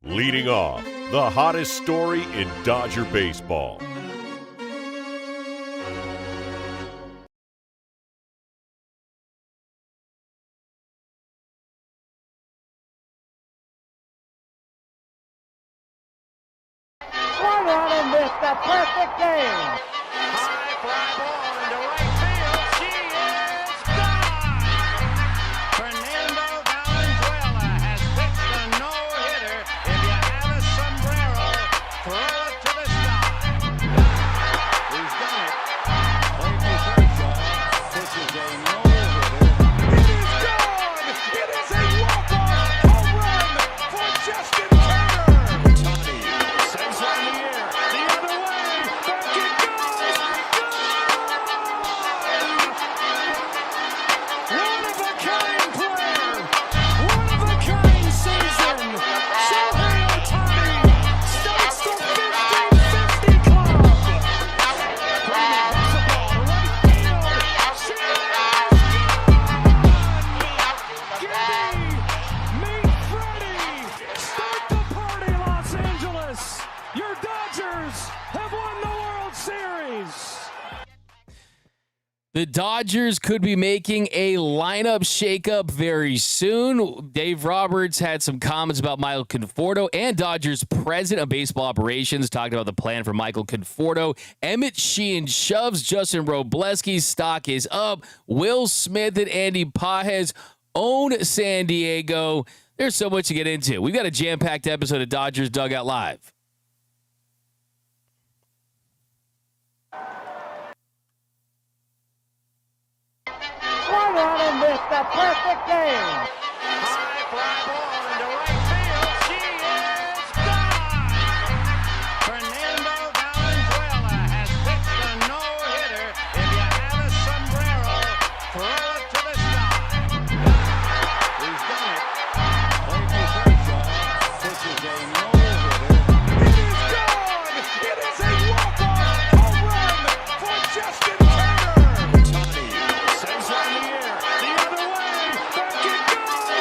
Leading off, the hottest story in Dodger baseball. Swung on and missed a perfect game. High fly ball into right field. She is gone. Fernando Valenzuela has pitched a no-hitter. If you have a sombrero, throw it to the sky. He's done it. Clayton Kershaw pitches a no-hitter. It is gone. It is a walk-off home run for Justin Turner. Ohtani sends one in the air. The other way. Back it goes. One-of-a-kind player. One-of-a-kind season. Shohei Ohtani starts the 50-50 club. Hits the ball to right field. She is gone. Gibby, meet Freddie. Start the party, Los Angeles. Your Dodgers have won the World Series. The Dodgers could be making a lineup shakeup very soon. Dave Roberts had some comments about Michael Conforto, and Dodgers president of baseball operations talked about the plan for Michael Conforto. Emmet Sheehan shoves. Justin Robleski's stock is up. Will Smith and Andy Pages own San Diego. There's so much to get into. We've got a jam-packed episode of Dodgers Dugout Live. Swung on and missed a perfect game. High fly ball into right field. She is gone. Fernando Valenzuela has pitched a no-hitter. If you have a sombrero, throw it to the sky. He's done it. Clayton Kershaw pitches a no-hitter. It is gone. It is a walk-off home run for Justin Turner. Ohtani sends one in the air. The other way. Back it goes.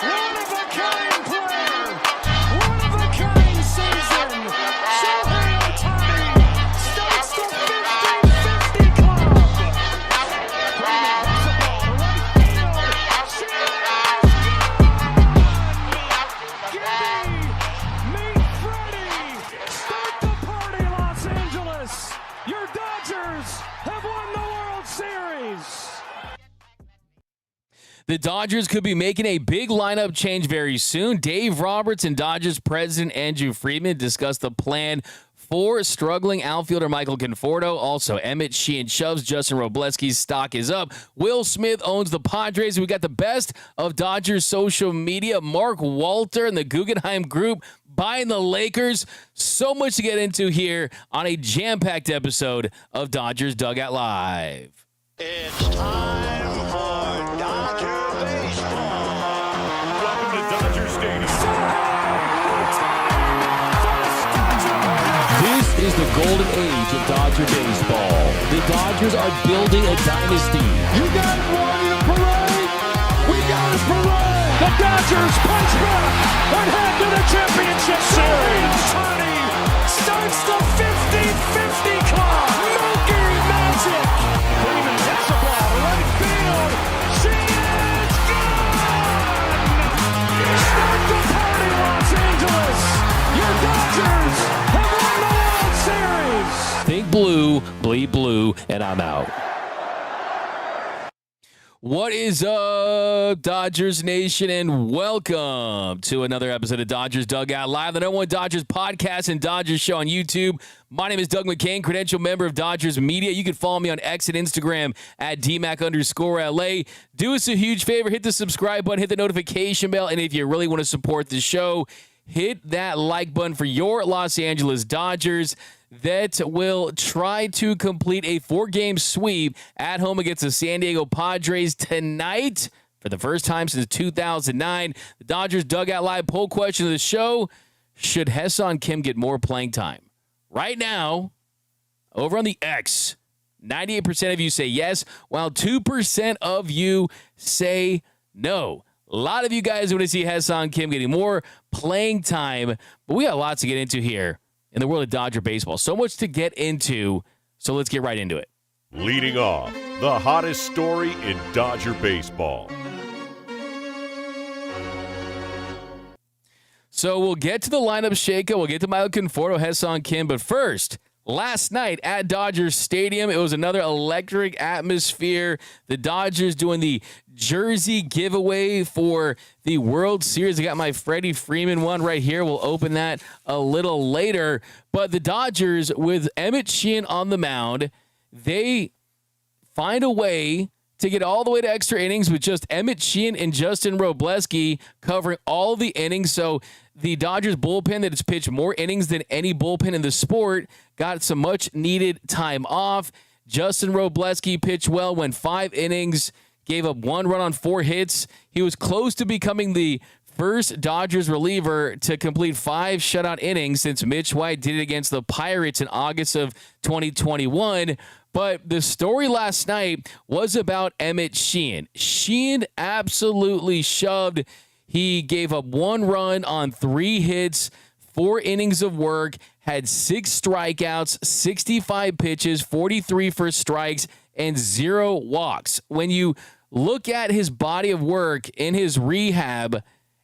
One-of-a-kind player. One-of-a-kind season. Shohei Ohtani starts the 50-50 club. Hits the ball to right field. She is gone. Gibby, meet Freddie. Start the party, Los Angeles. Your Dodgers have won the World Series. The Dodgers could be making a big lineup change very soon. Dave Roberts and Dodgers president Andrew Friedman discussed the plan for struggling outfielder Michael Conforto. Also, Emmet Sheehan shoves. Justin Robleski's stock is up. Will Smith owns the Padres. We got the best of Dodgers social media. Mark Walter and the Guggenheim Group buying the Lakers. So much to get into here on a jam-packed episode of Dodgers Dugout Live. It's time for Dodger baseball. Welcome to Dodger Stadium. This is the golden age of Dodger baseball. The Dodgers are building a dynasty. You got it, Warrior Parade. We got it, Parade. The Dodgers punch back and head to the championship series. Ohtani starts the 50-50 club. Monkey magic. Freeman hits the ball to right field. She is gone. Start the party, Los Angeles. Your Dodgers have won the World Series. Think blue, bleed blue, and I'm out. What is up, Dodgers Nation, and welcome to another episode of Dodgers Dugout Live, the #1 Dodgers podcast and Dodgers show on YouTube. My name is Doug McKain, credential member of Dodgers Media. You can follow me on X and Instagram at DMac_LA. Do us a huge favor, hit the subscribe button, hit the notification bell, and if you really want to support the show, hit that like button for your Los Angeles Dodgers that will try to complete a 4-game sweep at home against the San Diego Padres tonight for the first time since 2009. The Dodgers Dugout Live poll question of the show: should Hyeseong Kim get more playing time? Right now, over on the X, 98% of you say yes, while 2% of you say no. A lot of you guys want to see Hyeseong Kim getting more playing time, but we got lots to get into here in the world of Dodger baseball. So much to get into, so let's get right into it. Leading off, the hottest story in Dodger baseball. So we'll get to the lineup shakeup. We'll get to Michael Conforto, Hyeseong Kim. But first, last night at Dodgers Stadium, it was another electric atmosphere. The Dodgers doing the jersey giveaway for the World Series. I got my Freddie Freeman one right here. We'll open that a little later. But the Dodgers, with Emmet Sheehan on the mound, they find a way to get all the way to extra innings with just Emmet Sheehan and Justin Robleski covering all the innings. So the Dodgers bullpen that has pitched more innings than any bullpen in the sport got some much needed time off. Justin Robleski pitched well, went 5 innings, gave up 1 run on 4 hits. He was close to becoming the first Dodgers reliever to complete 5 shutout innings since Mitch White did it against the Pirates in August of 2021. But the story last night was about Emmet Sheehan. Sheehan absolutely shoved. He gave up 1 run on 3 hits, 4 innings of work, had 6 strikeouts, 65 pitches, 43 for strikes, and 0 walks. When you look at his body of work in his rehab,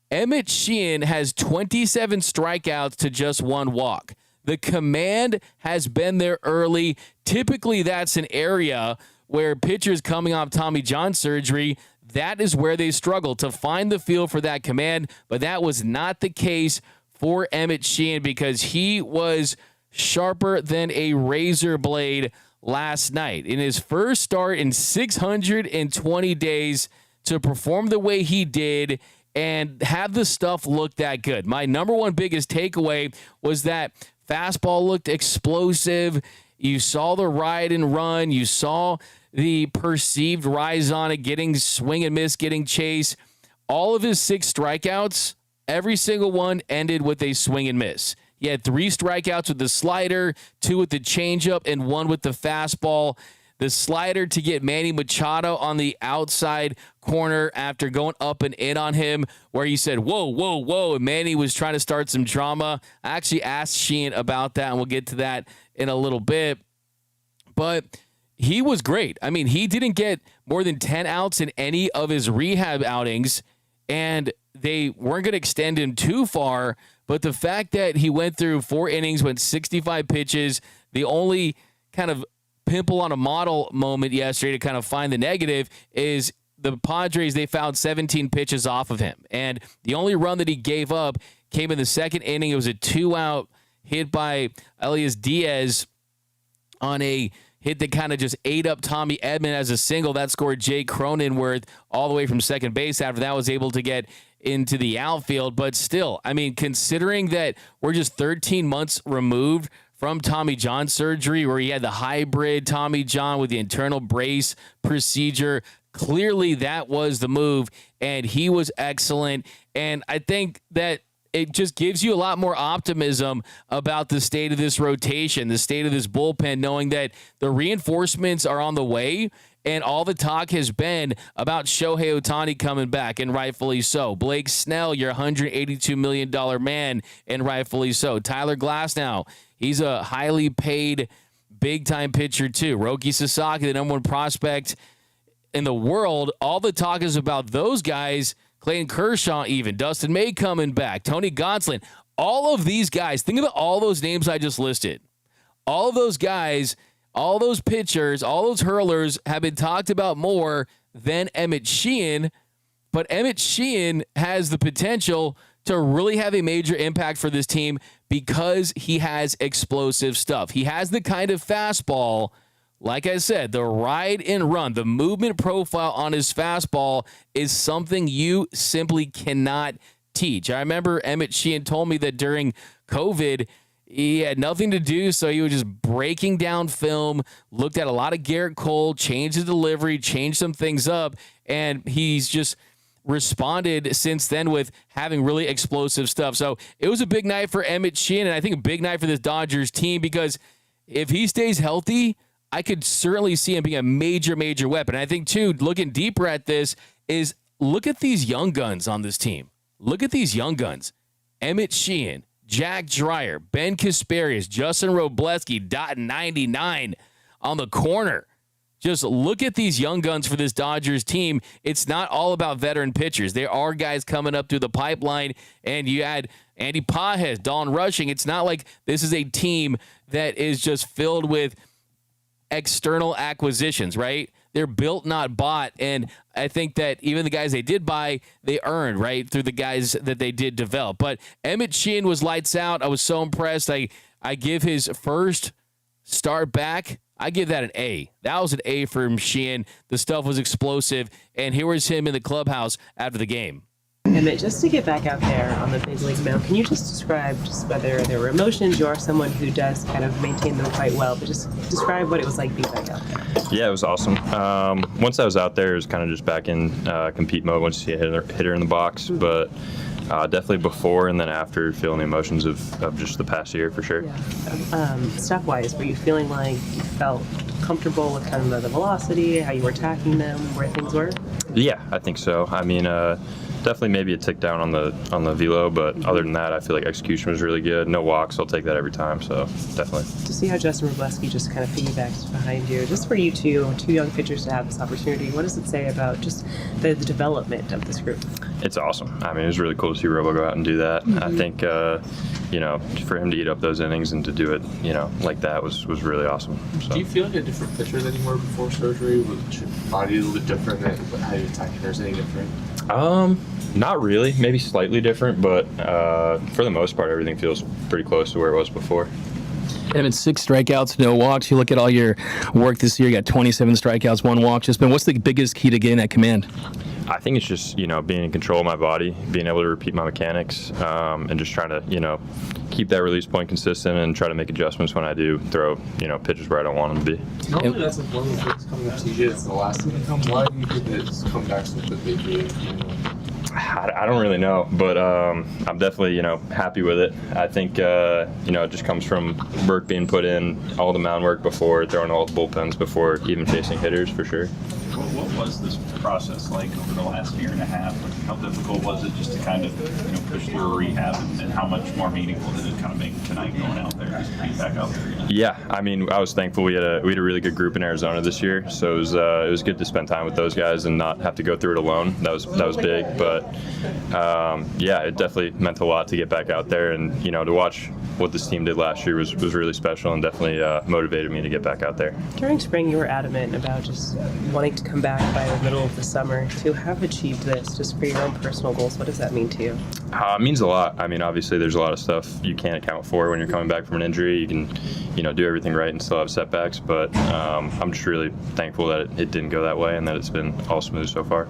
Emmet Sheehan has 27 strikeouts to just 1 walk. The command has been there early. Typically, that's an area where pitchers coming off Tommy John surgery, that is where they struggle to find the feel for that command. But that was not the case for Emmet Sheehan because he was sharper than a razor blade last night. In his first start in 620 days to perform the way he did and have the stuff look that good. My number one biggest takeaway was that fastball looked explosive. You saw the ride and run. You saw the perceived rise on it, getting swing and miss, getting chase. All of his 6 strikeouts, every single one ended with a swing and miss. He had 3 strikeouts with the slider, 2 with the changeup, and 1 with the fastball. The slider to get Manny Machado on the outside corner after going up and in on him, where he said, whoa, whoa, whoa, and Manny was trying to start some drama. I actually asked Sheehan about that, and we'll get to that in a little bit. But he was great. I mean, he didn't get more than 10 outs in any of his rehab outings, and they weren't going to extend him too far. But the fact that he went through 4 innings, went 65 pitches, the only kind of pimple on a model moment yesterday to kind of find the negative is the Padres, they found 17 pitches off of him. And the only run that he gave up came in the second inning. It was a 2-out hit by Elias Diaz on a hit that kind of just ate up Tommy Edman as a single. That scored Jake Cronenworth all the way from second base. After that, was able to get into the outfield. But still, I mean, considering that we're just 13 months removed from Tommy John surgery, where he had the hybrid Tommy John with the internal brace procedure, clearly that was the move, and he was excellent. And I think that it just gives you a lot more optimism about the state of this rotation, the state of this bullpen, knowing that the reinforcements are on the way. And all the talk has been about Shohei Ohtani coming back, and rightfully so. Blake Snell, your $182 million man, and rightfully so. Tyler Glasnow, he's a highly paid, big-time pitcher too. Roki Sasaki, the number 1 prospect in the world. All the talk is about those guys. Clayton Kershaw even. Dustin May coming back. Tony Gonsolin. All of these guys. Think about all those names I just listed. All of those guys, all those pitchers, all those hurlers have been talked about more than Emmet Sheehan. But Emmet Sheehan has the potential to really have a major impact for this team because he has explosive stuff. He has the kind of fastball, like I said, the ride and run, the movement profile on his fastball is something you simply cannot teach. I remember Emmet Sheehan told me that during COVID, he had nothing to do, so he was just breaking down film, looked at a lot of Garrett Cole, changed his delivery, changed some things up, and he's just responded since then with having really explosive stuff. So it was a big night for Emmet Sheehan, and I think a big night for this Dodgers team because if he stays healthy, I could certainly see him being a major, major weapon. I think, too, looking deeper at this is look at these young guns on this team. Look at these young guns. Emmet Sheehan, Jack Dreyer, Ben Kasparius, Justin Robleski, dot 99 on the corner. Just look at these young guns for this Dodgers team. It's not all about veteran pitchers. There are guys coming up through the pipeline, and you add Andy Pages, Dalton Rushing. It's not like this is a team that is just filled with external acquisitions, right? They're built, not bought, and I think that even the guys they did buy, they earned, right, through the guys that they did develop. But Emmet Sheehan was lights out. I was so impressed. I give his first start back, I give that an A. That was an A for Sheehan. The stuff was explosive, and here was him in the clubhouse after the game. Emmet, just to get back out there on the big league mound, can you just describe just whether there were emotions? You are someone who does kind of maintain them quite well, but just describe what it was like being back out there. Yeah, it was awesome. Once I was out there, it was kind of just back in compete mode once you see a hitter in the box, but definitely before and then after, feeling the emotions of just the past year for sure. Yeah. Stuff-wise, were you feeling like you felt comfortable with kind of the velocity, how you were attacking them, where things were? Yeah, I think so. I mean, definitely maybe a tick down on the velo, but other than that, I feel like execution was really good. No walks, I'll take that every time, so definitely. To see how Justin Robleski just kind of piggybacks behind you, just for you two young pitchers to have this opportunity, what does it say about just the development of this group? It's awesome. I mean, it was really cool to see Robo go out and do that. Mm-hmm. I think, for him to eat up those innings and to do it, like that was really awesome. So. Do you feel like a different pitcher than you were before surgery? Was your body a little bit different? How you attack hitters any different? Not really. Maybe slightly different, but for the most part, everything feels pretty close to where it was before. Emmet, 6 strikeouts, no walks. You look at all your work this year, you got 27 strikeouts, 1 walk. What's the biggest key to getting that command? I think it's just, being in control of my body, being able to repeat my mechanics, and just trying to, keep that release point consistent and try to make adjustments when I do throw, pitches where I don't want them to be. Normally that's like one of the things coming back to you. It's the last thing to come. Why do you think it's come back so quickly? I don't really know, but I'm definitely, happy with it. I think, it just comes from work being put in, all the mound work before, throwing all the bullpens before even facing hitters for sure. What was this process like over the last year and a half? How difficult was it just to kind of push through a rehab, and how much more meaningful did it kind of make tonight going out there, just being back out there again? Yeah, I mean, I was thankful we had a really good group in Arizona this year, so it was good to spend time with those guys and not have to go through it alone. That was big, but it definitely meant a lot to get back out there, and to watch what this team did last year was really special and definitely motivated me to get back out there. During spring, you were adamant about just wanting to come back by the middle of the summer. To have achieved this, just for your own personal goals, what does that mean to you? It means a lot. I mean, obviously, there's a lot of stuff you can't account for when you're coming back from an injury. You can, do everything right and still have setbacks, but I'm just really thankful that it didn't go that way and that it's been all smooth so far.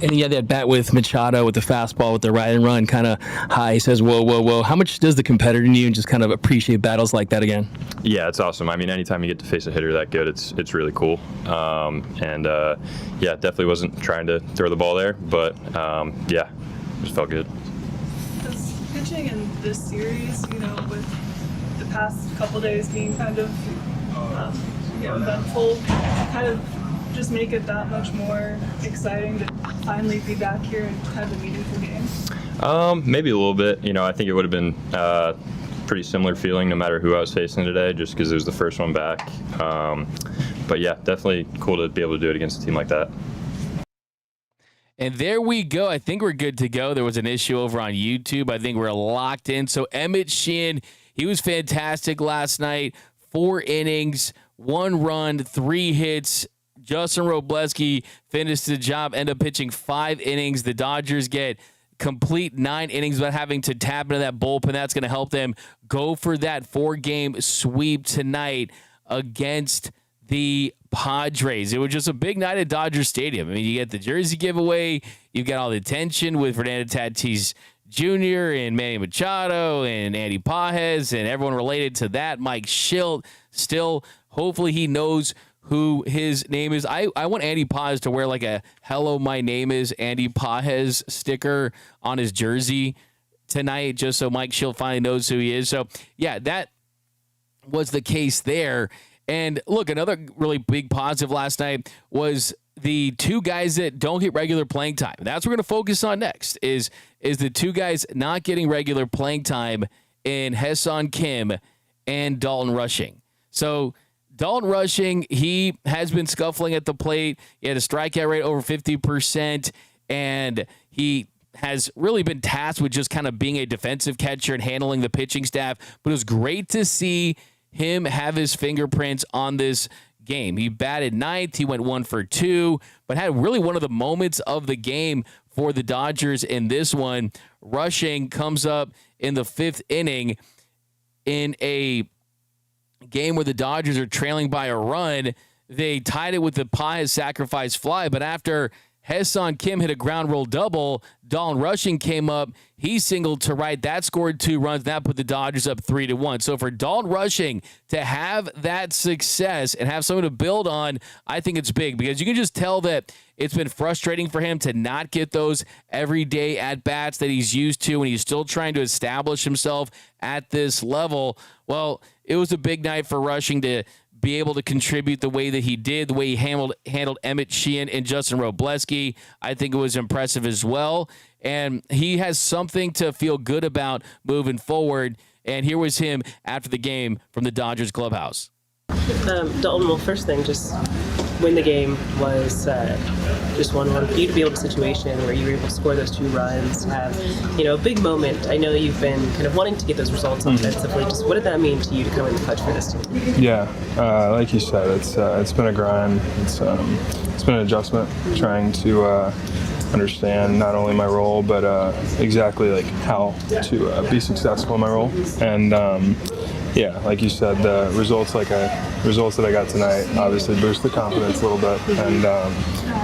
And you had that bat with Machado with the fastball with the ride and run kind of high. He says, whoa, whoa, whoa. How much does the competitor in you just kind of appreciate battles like that again? Yeah, it's awesome. I mean, anytime you get to face a hitter that good, it's really cool. Definitely wasn't trying to throw the ball there, but it just felt good. Because pitching in this series, with the past couple days being kind of eventful, kind of just make it that much more exciting to finally be back here and have a meaningful game? Maybe a little bit. I think it would have been pretty similar feeling no matter who I was facing today, just because it was the first one back. But yeah, definitely cool to be able to do it against a team like that. And there we go. I think we're good to go. There was an issue over on YouTube. I think we're locked in. So Emmet Sheehan, he was fantastic last night. 4 innings, 1 run, 3 hits. Justin Robleski finished the job, ended up pitching 5 innings. The Dodgers get complete 9 innings without having to tap into that bullpen. That's going to help them go for that 4-game sweep tonight against the Padres. It was just a big night at Dodger Stadium. I mean, you get the jersey giveaway, you've got all the attention with Fernando Tatis Jr. and Manny Machado and Andy Pages and everyone related to that. Mike Schilt, still, hopefully he knows who his name is. I want Andy Pages to wear like a "Hello, my name is Andy Pages" sticker on his jersey tonight, just so Mike Schilt finally knows who he is. So, yeah, that was the case there. And look, another really big positive last night was the two guys that don't get regular playing time. That's what we're going to focus on next is the two guys not getting regular playing time in Hyeseong Kim and Dalton Rushing. So Dalton Rushing, he has been scuffling at the plate. He had a strikeout rate over 50%, and he has really been tasked with just kind of being a defensive catcher and handling the pitching staff. But it was great to see him have his fingerprints on this game. He batted ninth. He went 1 for 2, but had really one of the moments of the game for the Dodgers in this one. Rushing comes up in the 5th inning in a game where the Dodgers are trailing by a run. They tied it with the Pius sacrifice fly, but after Hyeseong Kim hit a ground roll double, Dalton Rushing came up. He singled to right. That scored 2 runs. That put the Dodgers up 3-1. So for Dalton Rushing to have that success and have someone to build on, I think it's big because you can just tell that it's been frustrating for him to not get those everyday at-bats that he's used to, and he's still trying to establish himself at this level. Well, it was a big night for Rushing to be able to contribute the way that he did, the way he handled Emmet Sheehan and Justin Robleski. I think it was impressive as well. And he has something to feel good about moving forward. And here was him after the game from the Dodgers clubhouse. Dalton, well, first thing, just win the game was just 1-1. For you to be able to situation where you were able to score those 2 runs, have, a big moment. I know you've been kind of wanting to get those results offensively. Just what did that mean to you to come in the clutch for this team? Yeah, like you said, it's been a grind. It's been an adjustment, trying to understand not only my role, but exactly like how to be successful in my role. And yeah, like you said, the results that I got tonight obviously boost the confidence a little bit. And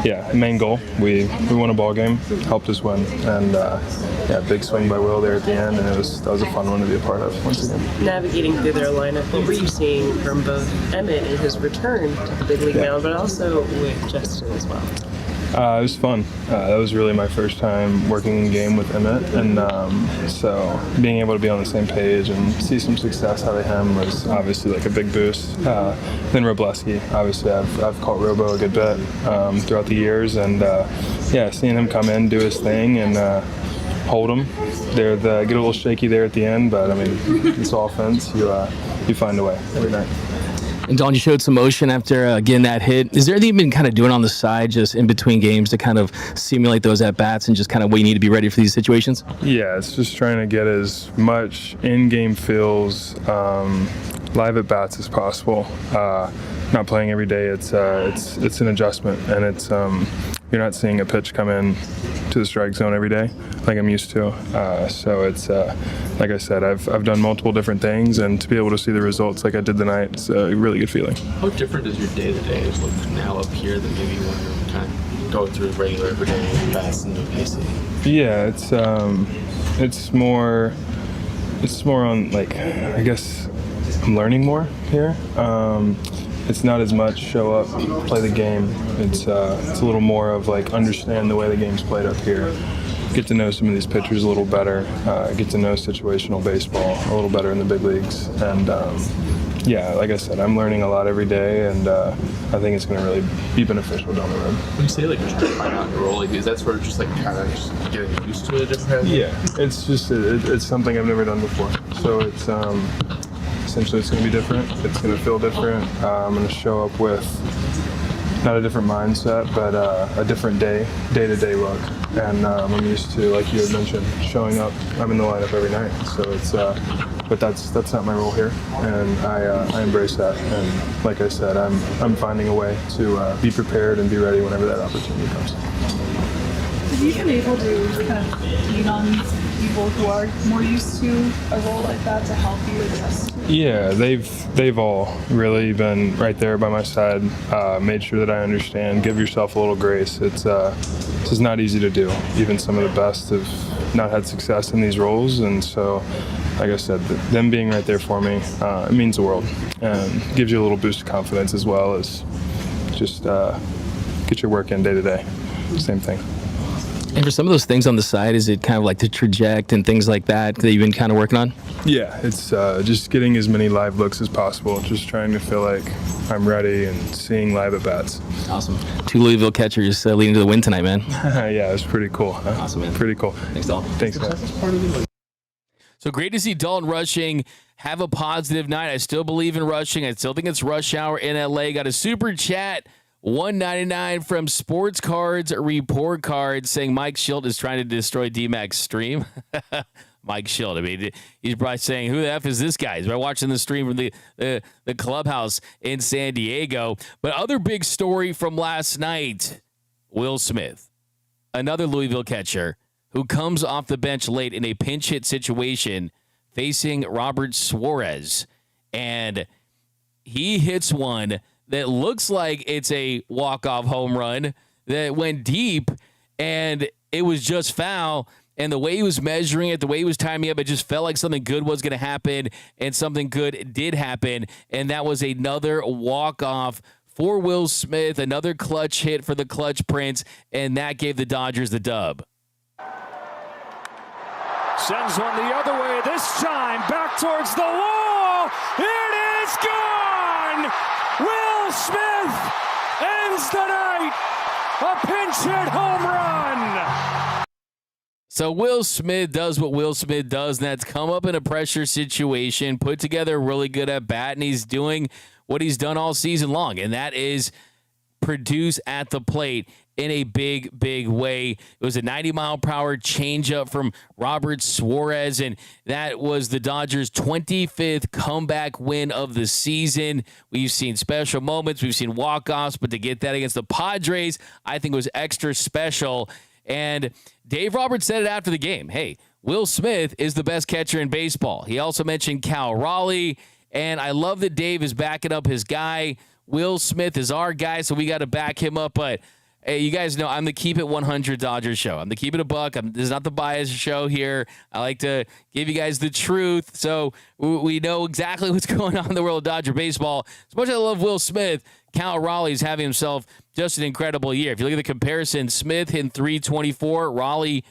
yeah, main goal, we won a ball game, helped us win, and yeah, big swing by Will there at the end, and that was a fun one to be a part of once again. Navigating through their lineup, what were you seeing from both Emmet in his return to the big league mound, but also with Justin as well? It was fun. That was really my first time working in game with Emmet, and so being able to be on the same page and see some success out of him was obviously like a big boost. Then Robleski, obviously I've caught Robo a good bit throughout the years, and yeah, seeing him come in, do his thing, and hold him. Get a little shaky there at the end, but I mean, it's offense. You find a way every night. And Dalton, you showed some motion after getting that hit. Is there anything you've been kind of doing on the side, just in between games, to kind of simulate those at-bats and just kind of what you need to be ready for these situations? Yeah, it's just trying to get as much in-game feels, live at-bats as possible. Not playing every day, it's an adjustment, and it's you're not seeing a pitch come in to the strike zone every day like I'm used to. So it's like I said, I've done multiple different things, and to be able to see the results like I did tonight, it's a really good feeling. How different does your day-to-day look now up here than maybe when you're kind of going through regular everyday bats and PC? Yeah, it's more on, like, I guess I'm learning more here. It's not as much show up, play the game. It's a little more of like understand the way the game's played up here. Get to know some of these pitchers a little better. Get to know situational baseball a little better in the big leagues. And yeah, like I said, I'm learning a lot every day, and I think it's going to really be beneficial down the road. When you say like you're trying to find out your role, like, is that sort of just like kind of just getting used to it a different? Yeah, it's just it's something I've never done before. So it's essentially it's going to be different. It's going to feel different. I'm going to show up with not a different mindset, but a different day-to-day look. And I'm used to, like you had mentioned, showing up. I'm in the lineup every night, so it's. But that's not my role here, and I embrace that. And like I said, I'm finding a way to be prepared and be ready whenever that opportunity comes. Have you been able to kind of lean on people who are more used to a role like that to help you adjust? Yeah, they've all really been right there by my side, made sure that I understand. Give yourself a little grace. This is not easy to do. Even some of the best have not had success in these roles, and so, like I said, them being right there for me, it means the world, and gives you a little boost of confidence as well as just get your work in day to day. Same thing. And for some of those things on the side, is it kind of like the traject and things like that you've been kind of working on? Yeah, it's just getting as many live looks as possible, just trying to feel like I'm ready and seeing live at bats. Awesome. 2 Louisville catchers leading to the win tonight, man. Yeah, it's pretty cool. Awesome, man. Pretty cool. Thanks, Dalton. Thanks, man. So great to see Dalton rushing. Have a positive night. I still believe in rushing. I still think it's rush hour in LA. Got a super chat, $1.99 from Sports Cards Report Cards saying Mike Schilt is trying to destroy D-Mac's stream. Mike Schilt. I mean, he's probably saying, who the F is this guy? He's probably watching the stream from the clubhouse in San Diego. But other big story from last night, Will Smith, another Louisville catcher who comes off the bench late in a pinch hit situation facing Robert Suarez. And he hits one that looks like it's a walk-off home run that went deep, and it was just foul. And the way he was measuring it, the way he was timing up, it just felt like something good was going to happen, and something good did happen. And that was another walk-off for Will Smith, another clutch hit for the Clutch Prince, and that gave the Dodgers the dub. Sends one the other way, this time back towards the wall. It is gone! Will Smith ends the night. A pinch hit home run. So Will Smith does what Will Smith does, and that's come up in a pressure situation, put together a really good at bat, and he's doing what he's done all season long, and that is produce at the plate in a big, big way. It was a 90-mile-per-hour changeup from Robert Suarez, and that was the Dodgers' 25th comeback win of the season. We've seen special moments. We've seen walk-offs, but to get that against the Padres, I think was extra special. And Dave Roberts said it after the game. Hey, Will Smith is the best catcher in baseball. He also mentioned Cal Raleigh, and I love that Dave is backing up his guy. Will Smith is our guy, so we got to back him up, but hey, you guys know I'm the Keep It 100 Dodgers show. I'm the Keep It a Buck. This is not the bias show here. I like to give you guys the truth, so we know exactly what's going on in the world of Dodger baseball. As much as I love Will Smith, Cal Raleigh is having himself just an incredible year. If you look at the comparison, Smith hitting 324, Raleigh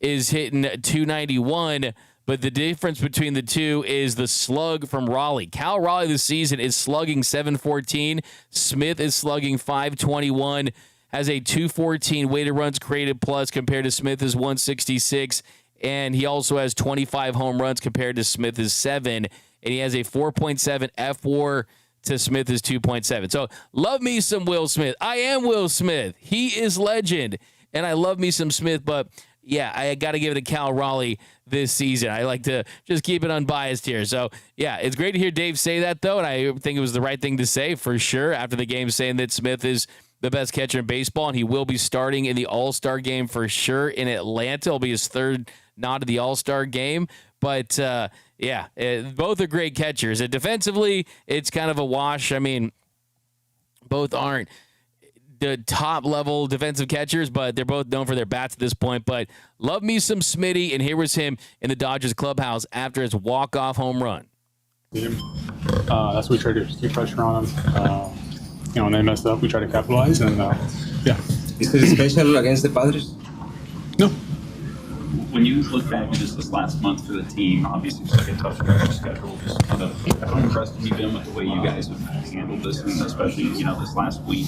is hitting 291, but the difference between the two is the slug from Raleigh. Cal Raleigh this season is slugging 714. Smith is slugging 521. Has a 214 weighted runs created plus compared to Smith's 166, and he also has 25 home runs compared to Smith's 7, and he has a 4.7 F-WAR to Smith's 2.7. So love me some Will Smith. I am Will Smith. He is legend, and I love me some Smith, but yeah, I got to give it to Cal Raleigh this season. I like to just keep it unbiased here. So, yeah, it's great to hear Dave say that, though, and I think it was the right thing to say for sure after the game, saying that Smith is the best catcher in baseball, and he will be starting in the All-Star game for sure in Atlanta. It'll be his third nod to the All-Star game. But, both are great catchers. And defensively, it's kind of a wash. I mean, both aren't the top-level defensive catchers, but they're both known for their bats at this point. But love me some Smitty, and here was him in the Dodgers clubhouse after his walk-off home run. That's what we try to do, keep pressure on them. When they mess up, we try to capitalize, and Is it special against the Padres? No. When you look back at just this last month for the team, obviously it's like a tough schedule. Just kind of how impressed have you been with the way you guys have handled this, and especially this last week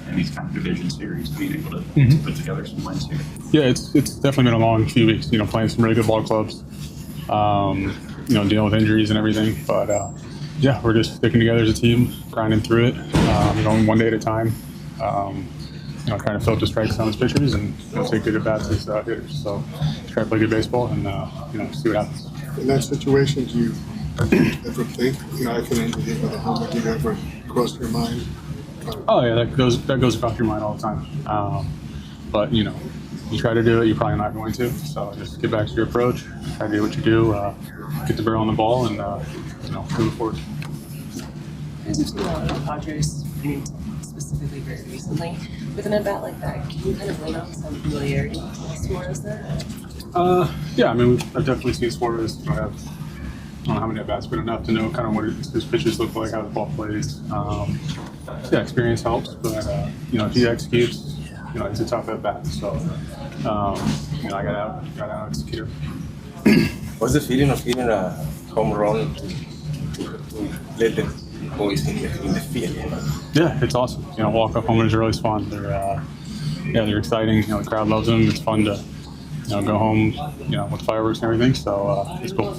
and these kind of division series, being able to put together some wins here? Yeah, it's definitely been a long few weeks. Playing some really good ball clubs. Dealing with injuries and everything, but. We're just sticking together as a team, grinding through it, going one day at a time, trying to filter strikes on his pitchers and take good at-bats as hitters. So try to play good baseball and, see what happens. In that situation, do you ever think, I can end the game with a home run? Do you ever cross your mind? Oh, yeah, that goes across your mind all the time. But, you try to do it, you're probably not going to. So just get back to your approach, try to do what you do, get the barrel on the ball, and, move forward. We've seen a lot of the Padres, specifically very recently. With an at-bat like that, can you kind of lean on some familiarity with Suarez there? I've definitely seen Suarez. I don't know how many at-bats, but enough to know kind of what his pitches look like, how the ball plays. Experience helps, but, if he executes, it's a tough at-bat. So, I got out execute. What's the feeling of hitting a home run to let the boys in the field? Yeah, it's awesome. Walk up home is really fun. They're exciting. The crowd loves them. It's fun to go home with fireworks and everything. So it's cool.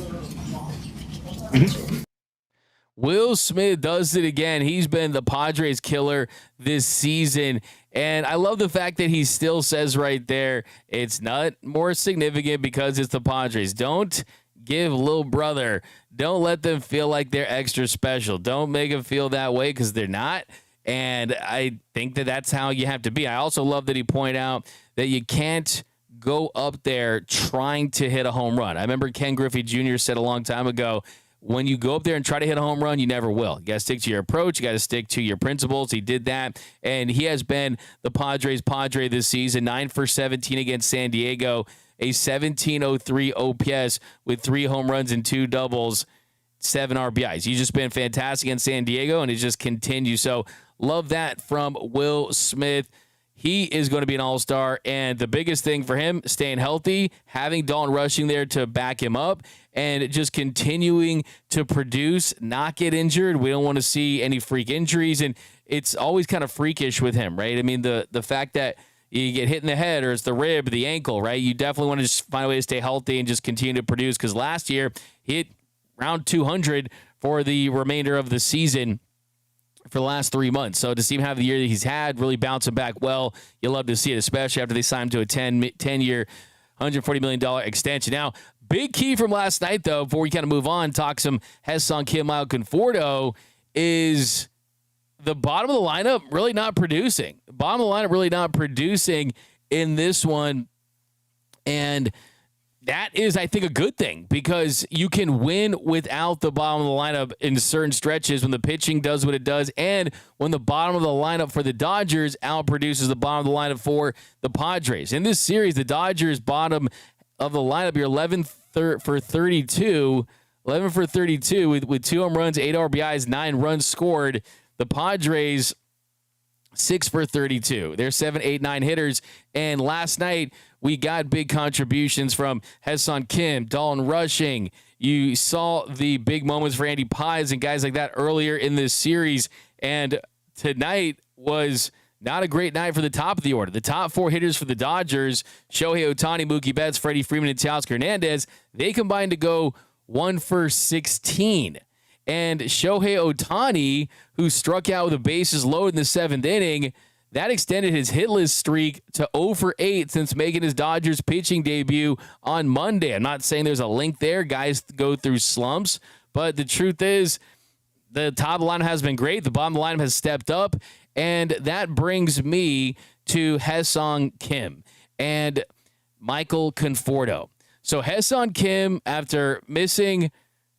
Will Smith does it again. He's been the Padres killer this season. And I love the fact that he still says right there, it's not more significant because it's the Padres. Don't give little brother, don't let them feel like they're extra special. Don't make them feel that way because they're not. And I think that that's how you have to be. I also love that he pointed out that you can't go up there trying to hit a home run. I remember Ken Griffey Jr. said a long time ago, when you go up there and try to hit a home run, you never will. You got to stick to your approach. You got to stick to your principles. He did that, and he has been the Padres Padre this season, 9 for 17 against San Diego, a 17.03 OPS with 3 home runs and 2 doubles, 7 RBIs. He's just been fantastic in San Diego, and it just continues. So love that from Will Smith. He is going to be an all-star, and the biggest thing for him, staying healthy, having Dalton rushing there to back him up, and just continuing to produce, not get injured. We don't want to see any freak injuries, and it's always kind of freakish with him, right? I mean, the fact that you get hit in the head or it's the rib, the ankle, right? You definitely want to just find a way to stay healthy and just continue to produce, because last year he hit around 200 for the remainder of the season for the last 3 months. So to see him have the year that he's had, really bouncing back well, you love to see it, especially after they signed him to a 10-year, $140 million extension. Now, big key from last night, though, before we kind of move on, talk some Hyeseong Kim, Michael Conforto, is the bottom of the lineup really not producing. Bottom of the lineup really not producing in this one. And that is, I think, a good thing, because you can win without the bottom of the lineup in certain stretches when the pitching does what it does, and when the bottom of the lineup for the Dodgers outproduces the bottom of the lineup for the Padres. In this series, the Dodgers bottom of the lineup, you're 11 for 32 with 2 home runs, 8 RBIs, 9 runs scored. The Padres 6 for 32. They're 7, 8, 9 hitters. And last night, we got big contributions from Hyeseong Kim, Dalton rushing. You saw the big moments for Andy Paz and guys like that earlier in this series. And tonight was not a great night for the top of the order. The top 4 hitters for the Dodgers, Shohei Ohtani, Mookie Betts, Freddie Freeman, and Teoscar Hernandez, they combined to go 1 for 16. And Shohei Ohtani, who struck out with the bases loaded in the 7th inning, that extended his hitless streak to 0 for 8 since making his Dodgers pitching debut on Monday. I'm not saying there's a link there. Guys go through slumps. But the truth is, the top of the lineup has been great. The bottom of the lineup has stepped up. And that brings me to Hyeseong Kim and Michael Conforto. So Hyeseong Kim, after missing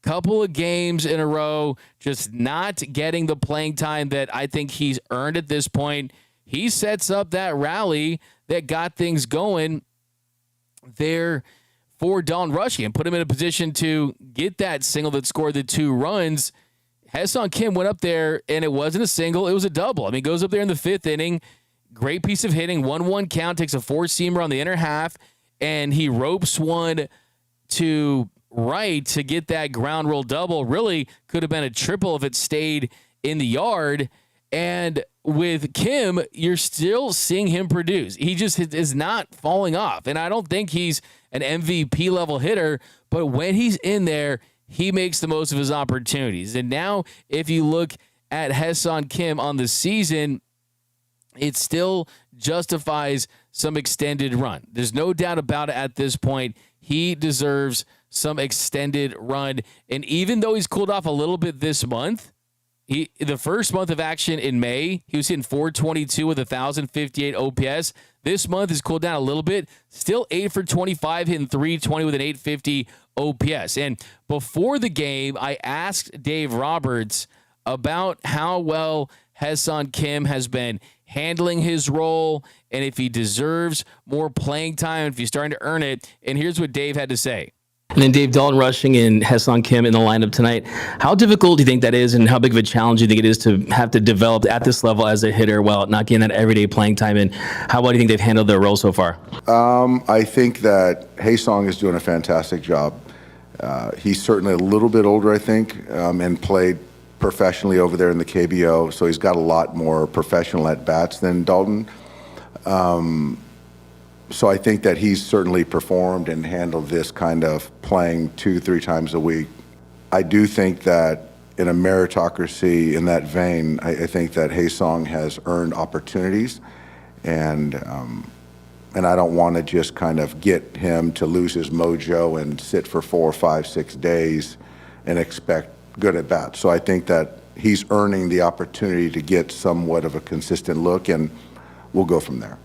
couple of games in a row, just not getting the playing time that I think he's earned at this point, he sets up that rally that got things going there for Dalton rushing and put him in a position to get that single that scored the 2 runs. Hyeseong Kim went up there, and it wasn't a single, it was a double. I mean, goes up there in the 5th inning, great piece of hitting, 1-1 count, takes a 4-seamer on the inner half, and he ropes one to right to get that ground roll double. Really could have been a triple if it stayed in the yard. And with Kim, you're still seeing him produce. He just is not falling off. And I don't think he's an MVP level hitter, but when he's in there, he makes the most of his opportunities. And now if you look at Hyeseong Kim on the season, it still justifies some extended run. There's no doubt about it at this point. He deserves some extended run. And even though he's cooled off a little bit this month, the first month of action in May, he was hitting .422 with 1,058 OPS. This month has cooled down a little bit. Still 8 for 25, hitting .320 with an 850 OPS. And before the game, I asked Dave Roberts about how well Hyeseong Kim has been handling his role and if he deserves more playing time, if he's starting to earn it. And here's what Dave had to say. And then Dave, Dalton rushing and Hyeseong Kim in the lineup tonight. How difficult do you think that is, and how big of a challenge do you think it is to have to develop at this level as a hitter while not getting that everyday playing time? And how well do you think they've handled their role so far? I think that Hyeseong is doing a fantastic job. He's certainly a little bit older, I think, and played professionally over there in the KBO, so he's got a lot more professional at-bats than Dalton. So I think that he's certainly performed and handled this kind of playing 2-3 times a week. I do think that in a meritocracy in that vein, I think that Hyeseong has earned opportunities, and I don't want to just kind of get him to lose his mojo and sit for 4, 5, 6 days and expect good at bats. So I think that he's earning the opportunity to get somewhat of a consistent look, and we'll go from there.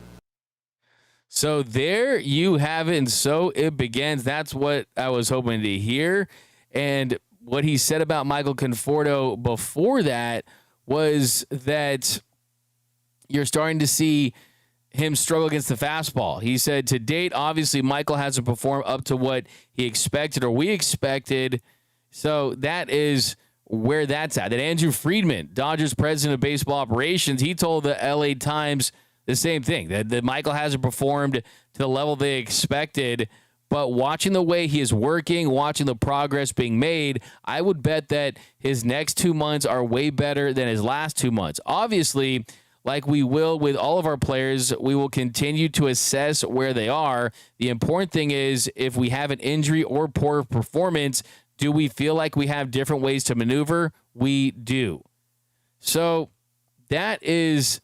So there you have it, and so it begins. That's what I was hoping to hear. And what he said about Michael Conforto before that was that you're starting to see him struggle against the fastball. He said, to date, obviously, Michael hasn't performed up to what he expected or we expected. So that is where that's at. And Andrew Friedman, Dodgers president of baseball operations, he told the LA Times the same thing, that Michael hasn't performed to the level they expected. But watching the way he is working, watching the progress being made, I would bet that his next 2 months are way better than his last 2 months. Obviously, like we will with all of our players, we will continue to assess where they are. The important thing is, if we have an injury or poor performance, do we feel like we have different ways to maneuver? We do. So that is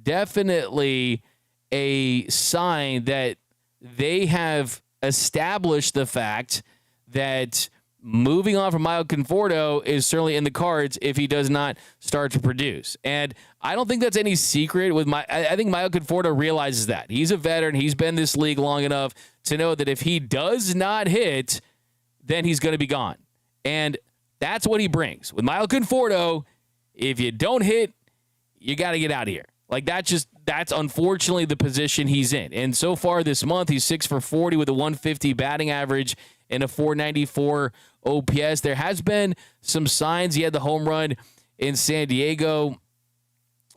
definitely a sign that they have established the fact that moving on from Michael Conforto is certainly in the cards if he does not start to produce. And I don't think that's any secret with I think Michael Conforto realizes that. He's a veteran. He's been in this league long enough to know that if he does not hit, then he's going to be gone. And that's what he brings. With Michael Conforto, if you don't hit, you got to get out of here. Like, that's unfortunately the position he's in. And so far this month, he's 6 for 40 with a 150 batting average and a 494 OPS. There has been some signs. He had the home run in San Diego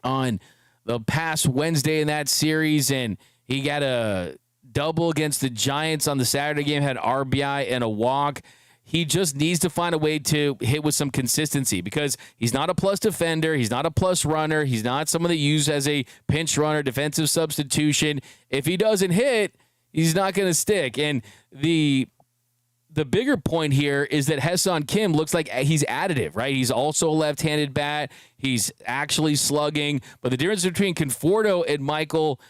on the past Wednesday in that series, and he got a double against the Giants on the Saturday game, had an RBI and a walk. He just needs to find a way to hit with some consistency, because he's not a plus defender. He's not a plus runner. He's not someone that you use as a pinch runner, defensive substitution. If he doesn't hit, he's not going to stick. And the bigger point here is that Hyeseong Kim looks like he's additive, right? He's also a left-handed bat. He's actually slugging. But the difference between Conforto and Michael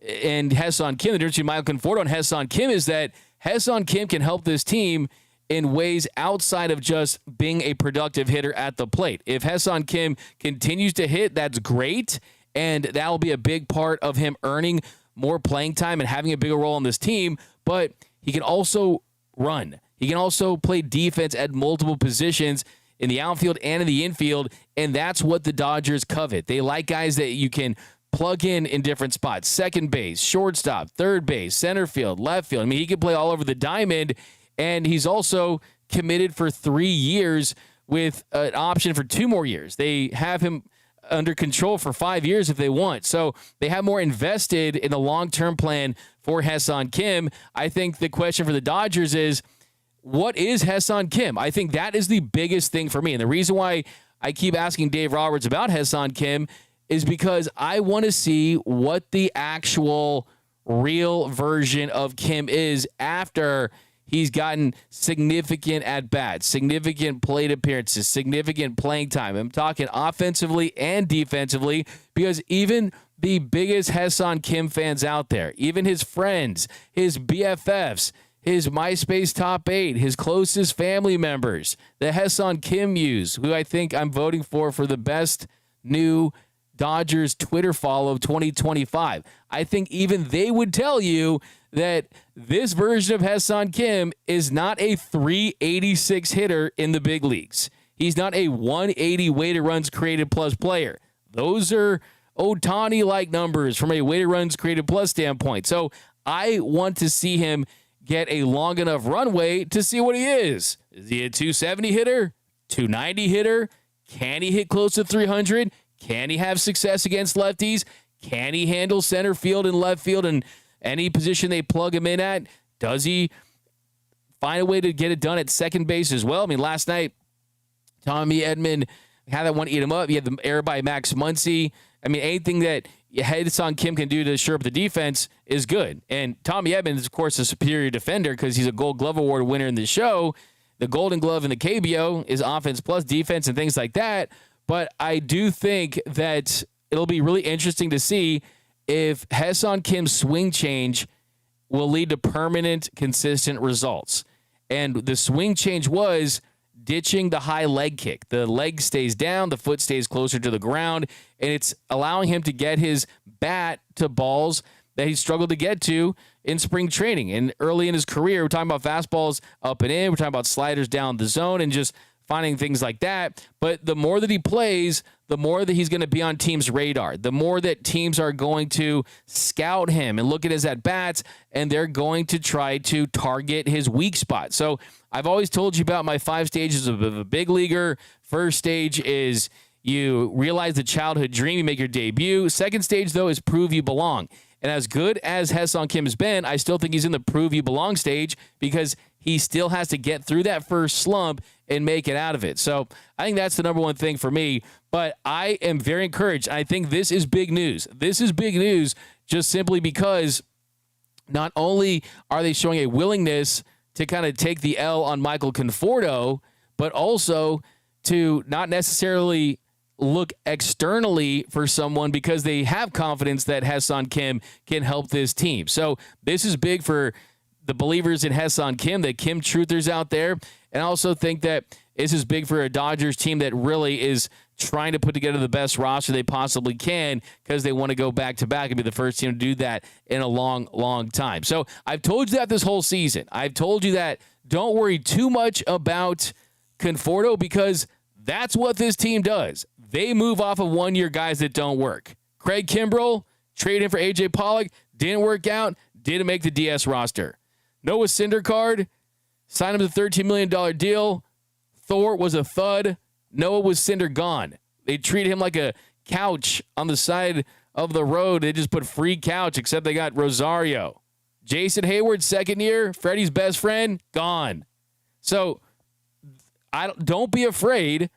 and Hyeseong Kim, the difference between Michael Conforto and Hyeseong Kim is that Hyeseong Kim can help this team in ways outside of just being a productive hitter at the plate. If Hyeseong Kim continues to hit, that's great, and that will be a big part of him earning more playing time and having a bigger role on this team. But he can also run. He can also play defense at multiple positions in the outfield and in the infield, and that's what the Dodgers covet. They like guys that you can plug in different spots: second base, shortstop, third base, center field, left field. I mean, he can play all over the diamond. And he's also committed for 3 years with an option for 2 more years. They have him under control for 5 years if they want. So they have more invested in the long-term plan for Hyeseong Kim. I think the question for the Dodgers is, what is Hyeseong Kim? I think that is the biggest thing for me. And the reason why I keep asking Dave Roberts about Hyeseong Kim is because I want to see what the actual real version of Kim is after he's gotten significant at-bats, significant plate appearances, significant playing time. I'm talking offensively and defensively, because even the biggest Hyeseong Kim fans out there, even his friends, his BFFs, his MySpace top 8, his closest family members, the Hyeseong Kim Muse, who I think I'm voting for the best new Dodgers Twitter follow of 2025. I think even they would tell you that this version of Hyeseong Kim is not a 386 hitter in the big leagues. He's not a 180 weighted runs created plus player. Those are Ohtani-like numbers from a weighted runs created plus standpoint. So I want to see him get a long enough runway to see what he is. Is he a 270 hitter? 290 hitter? Can he hit close to 300? Can he have success against lefties? Can he handle center field and left field and any position they plug him in at? Does he find a way to get it done at second base as well? I mean, last night, Tommy Edman had that one eat him up. You had the error by Max Muncy. I mean, anything that Hyeseong Kim can do to shore up the defense is good. And Tommy Edman is, of course, a superior defender because he's a Gold Glove Award winner in the show. The Golden Glove and the KBO is offense plus defense and things like that. But I do think that it'll be really interesting to see if Hyeseong Kim's swing change will lead to permanent, consistent results. And the swing change was ditching the high leg kick. The leg stays down, the foot stays closer to the ground, and it's allowing him to get his bat to balls that he struggled to get to in spring training. And early in his career, we're talking about fastballs up and in, we're talking about sliders down the zone and just finding things like that. But the more that he plays, the more that he's going to be on teams' radar, the more that teams are going to scout him and look at his at-bats, and they're going to try to target his weak spot. So I've always told you about my 5 stages of a big leaguer. First stage is you realize the childhood dream, you make your debut. Second stage, though, is prove you belong. And as good as Hyeseong Kim has been, I still think he's in the prove you belong stage because he still has to get through that first slump and make it out of it. So I think that's the number one thing for me. But I am very encouraged. I think this is big news. This is big news just simply because not only are they showing a willingness to kind of take the L on Michael Conforto, but also to not necessarily look externally for someone because they have confidence that Hyeseong Kim can help this team. So this is big for the believers in Hyeseong Kim, the Kim truthers out there. And I also think that this is big for a Dodgers team that really is trying to put together the best roster they possibly can because they want to go back-to-back and be the first team to do that in a long, long time. So I've told you that this whole season. I've told you that don't worry too much about Conforto because that's what this team does. They move off of one-year guys that don't work. Craig Kimbrell, traded him for A.J. Pollock, didn't work out, didn't make the DS roster. Noah Syndergaard, signed him to a $13 million deal. Thor was a thud. Noah was Cinder gone. They treated him like a couch on the side of the road. They just put free couch, except they got Rosario. Jason Hayward, second year, Freddie's best friend, gone. So don't be afraid.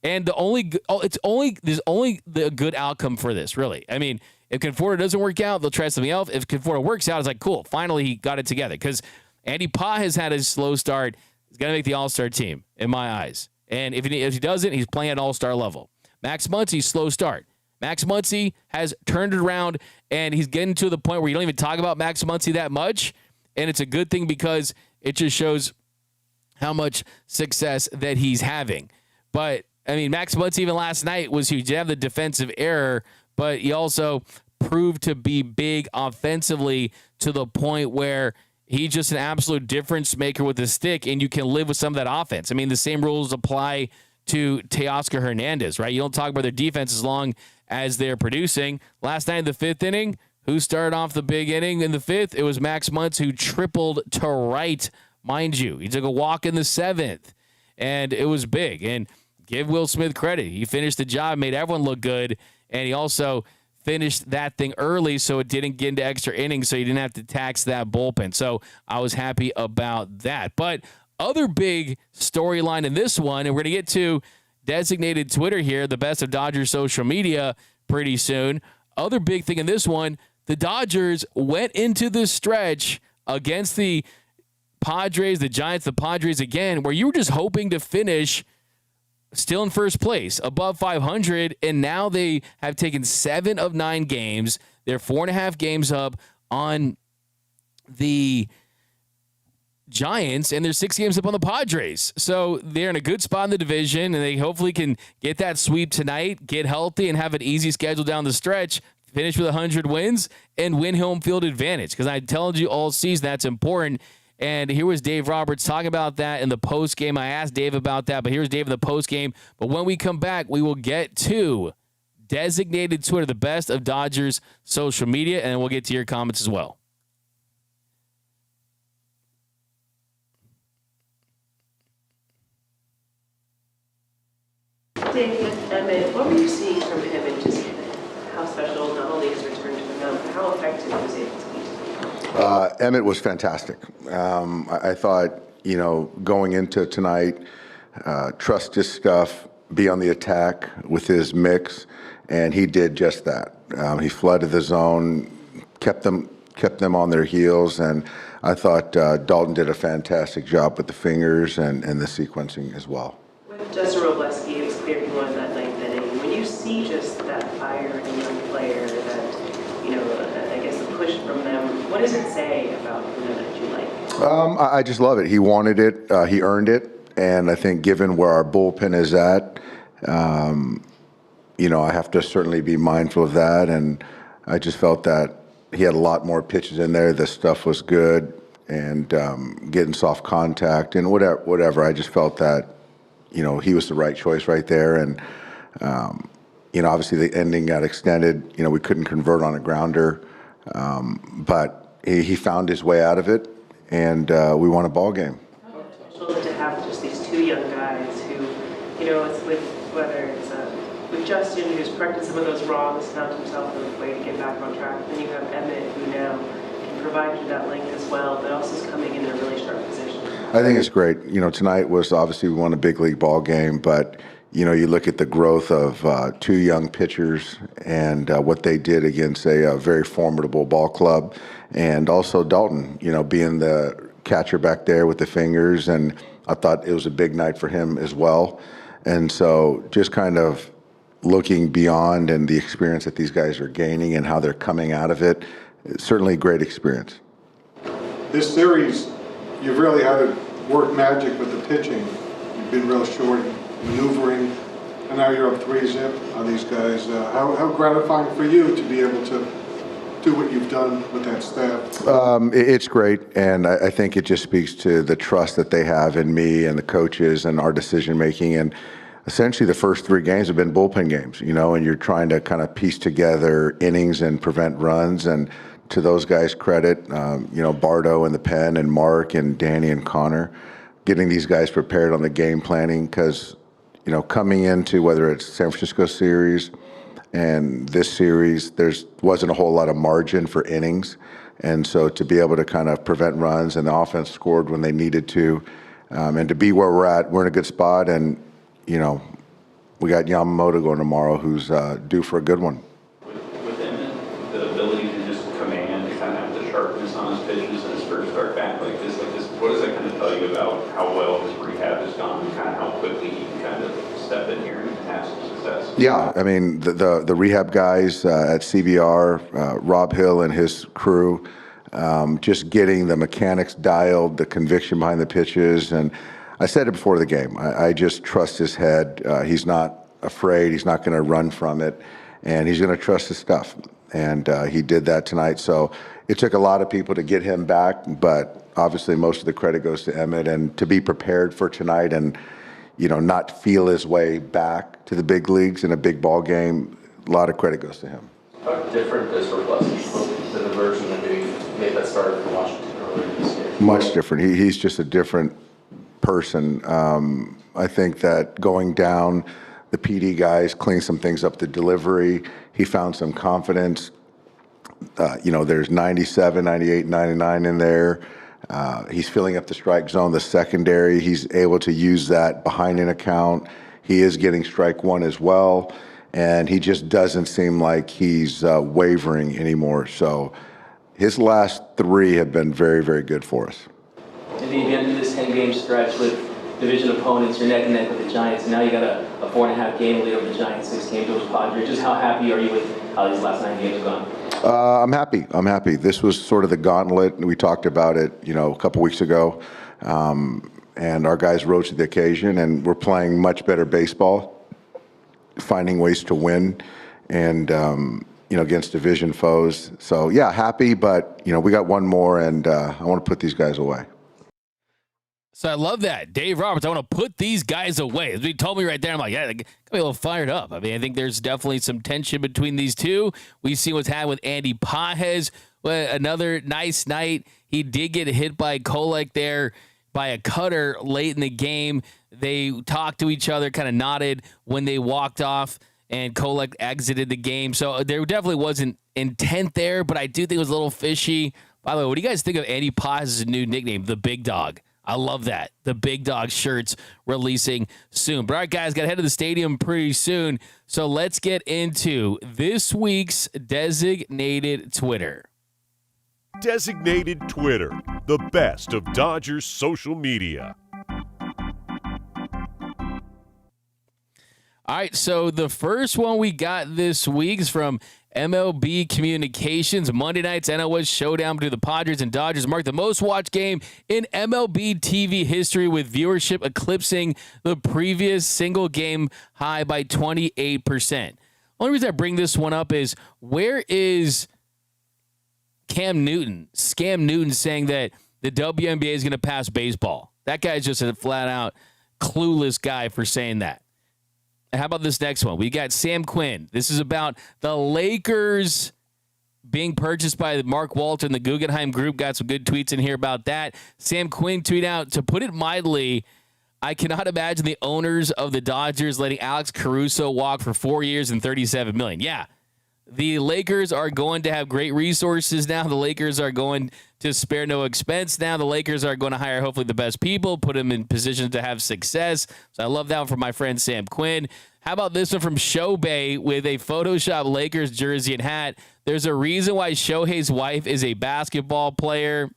And there's only the good outcome for this, really. I mean, if Conforto doesn't work out, they'll try something else. If Conforto works out, it's like, cool, finally he got it together. Because Andy Pa has had his slow start. He's got to make the All-Star team, in my eyes. And if he doesn't, he's playing at All-Star level. Max Muncy, slow start. Max Muncy has turned it around, and he's getting to the point where you don't even talk about Max Muncy that much. And it's a good thing because it just shows how much success that he's having. But I mean, Max Muncy even last night was huge. You have the defensive error, but he also proved to be big offensively to the point where he's just an absolute difference maker with the stick, and you can live with some of that offense. I mean, the same rules apply to Teoscar Hernandez, right? You don't talk about their defense as long as they're producing. Last night in the 5th inning, who started off the big inning in the 5th? It was Max Muntz, who tripled to right, mind you. He took a walk in the 7th, and it was big. And give Will Smith credit. He finished the job, made everyone look good, and he also finished that thing early so it didn't get into extra innings, so you didn't have to tax that bullpen. So I was happy about that. But other big storyline in this one, and we're going to get to designated Twitter here, the best of Dodgers social media pretty soon. Other big thing in this one, the Dodgers went into this stretch against the Padres, the Giants, the Padres again, where you were just hoping to finish still in first place, above 500, and now they have taken 7 of 9 games. They're 4.5 games up on the Giants, and they're 6 games up on the Padres. So they're in a good spot in the division, and they hopefully can get that sweep tonight, get healthy, and have an easy schedule down the stretch, finish with 100 wins, and win home field advantage. Because I told you all season that's important. And here was Dave Roberts talking about that in the post game. I asked Dave about that, but here's Dave in the post game. But when we come back, we will get to designated Twitter, the best of Dodgers social media, and we'll get to your comments as well. Dave, Emmet, what were you seeing from him and just how special not only his return to the mound, but how effective he was able to be? Emmet was fantastic. I thought, going into tonight, trust his stuff, be on the attack with his mix, and he did just that. He flooded the zone, kept them on their heels, and I thought Dalton did a fantastic job with the fingers and the sequencing as well. With Justin Robleski, it was clear he wanted that ninth inning. When you see just that fire in a young player, that, you know, I guess the push from them, what does it say about him that you like? I just love it. He wanted it. He earned it. And I think given where our bullpen is at, you know, I have to certainly be mindful of that. And I just felt that he had a lot more pitches in there. The stuff was good, and getting soft contact and whatever. I just felt that, you know, he was the right choice right there. And, you know, obviously the ending got extended. You know, we couldn't convert on a grounder, but he found his way out of it, and we won a ball game. To have just these two young guys who, you know, it's with whether it's with Justin, who's corrected some of those wrongs, found himself in a way to get back on track. Then you have Emmet, who now can provide you that length as well, but also is coming in a really sharp position. I think it's great. You know, tonight was obviously we won a big league ball game, but you know, you look at the growth of two young pitchers and what they did against a very formidable ball club, and also Dalton, you know, being the catcher back there with the fingers, and I thought it was a big night for him as well. And so just kind of looking beyond and the experience that these guys are gaining and how they're coming out of it, it's certainly a great experience. This series, you've really had to work magic with the pitching. You've been real short, maneuvering, and now you're up 3-0 on these guys. How gratifying for you to be able to do what you've done with that staff? It's great, and I think it just speaks to the trust that they have in me and the coaches and our decision making. And essentially the first 3 games have been bullpen games, you know, and you're trying to kind of piece together innings and prevent runs. And to those guys' credit, you know, Bardo and the pen and Mark and Danny and Connor, getting these guys prepared on the game planning, because, you know, coming into whether it's San Francisco series and this series, wasn't a whole lot of margin for innings. And so to be able to kind of prevent runs, and the offense scored when they needed to, and to be where we're at, we're in a good spot. And, you know, we got Yamamoto going tomorrow, who's due for a good one. With Emmet, the ability to just command, to kind of have the sharpness on his pitches and his first start back like this, what does that kind of tell you about how well his rehab has gone, and kind of how quickly he can kind of step in here and have some success? Yeah, I mean, the rehab guys at CBR, Rob Hill and his crew, just getting the mechanics dialed, the conviction behind the pitches. And I said it before the game, I just trust his head. He's not afraid. He's not going to run from it. And he's going to trust his stuff. And he did that tonight. So it took a lot of people to get him back, but obviously most of the credit goes to Emmet. And to be prepared for tonight and, you know, not feel his way back to the big leagues in a big ball game, a lot of credit goes to him. How different is Robleski than the version that maybe made that start for Washington earlier this year? Much different. He's just a different person. I think that going down, the PD guys cleaned some things up, the delivery. He found some confidence. You know, there's 97, 98, 99 in there. He's filling up the strike zone, the secondary. He's able to use that behind an account. He is getting strike one as well. And he just doesn't seem like he's wavering anymore. So his last 3 have been very, very good for us. And then you get into this 10-game stretch with division opponents, you're neck and neck with the Giants, and now you got a 4.5 game lead over the Giants, 6 games over the Padres. Just how happy are you with how these last 9 games have gone? I'm happy. This was sort of the gauntlet. We talked about it, you know, a couple weeks ago, and our guys rose to the occasion, and we're playing much better baseball, finding ways to win, and you know, against division foes. So yeah, happy, but you know, we got one more, and I want to put these guys away. So I love that. Dave Roberts, I want to put these guys away. As he told me right there, I'm like, yeah, got me a little fired up. I mean, I think there's definitely some tension between these two. We've seen what's happened with Andy Pages. Another nice night. He did get hit by Kolek there by a cutter late in the game. They talked to each other, kind of nodded when they walked off, and Kolek exited the game. So there definitely wasn't intent there, but I do think it was a little fishy. By the way, what do you guys think of Andy Pages' new nickname, the Big Dog? I love that. The Big Dog shirts releasing soon. But all right, guys, got to head to the stadium pretty soon. So let's get into this week's designated Twitter. Designated Twitter, the best of Dodgers social media. All right, so the first one we got this week is from MLB Communications. Monday night's NL West showdown between the Padres and Dodgers marked the most watched game in MLB TV history, with viewership eclipsing the previous single game high by 28%. Only reason I bring this one up is, where is Cam Newton, Scam Newton, saying that the WNBA is going to pass baseball? That guy's just a flat-out clueless guy for saying that. How about this next one? We got Sam Quinn. This is about the Lakers being purchased by Mark Walter and the Guggenheim Group. Got some good tweets in here about that. Sam Quinn tweeted out, to put it mildly, I cannot imagine the owners of the Dodgers letting Alex Caruso walk for 4 years and $37 million. Yeah, the Lakers are going to have great resources now. The Lakers are going to spare no expense now. The Lakers are going to hire hopefully the best people, put them in positions to have success. So I love that one from my friend Sam Quinn. How about this one from Shohei with a Photoshop Lakers jersey and hat? There's a reason why Shohei's wife is a basketball player.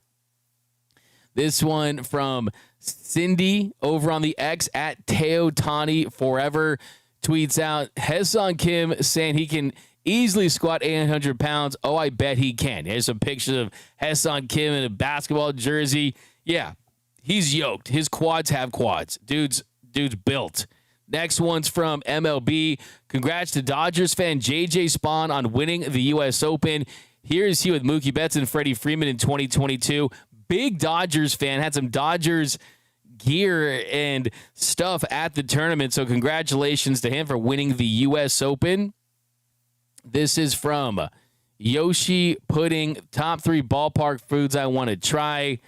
This one from Cindy over on the X at Teotani Forever tweets out, Hyeseong Kim saying he can easily squat 800 pounds. Oh, I bet he can. Here's some pictures of Hyeseong Kim in a basketball jersey. Yeah, he's yoked. His quads have quads. Dude's built. Next one's from MLB. Congrats to Dodgers fan JJ Spawn on winning the U.S. Open. Here's he with Mookie Betts and Freddie Freeman in 2022. Big Dodgers fan. Had some Dodgers gear and stuff at the tournament. So congratulations to him for winning the U.S. Open. This is from Yoshi Pudding. Top 3 ballpark foods I want to try.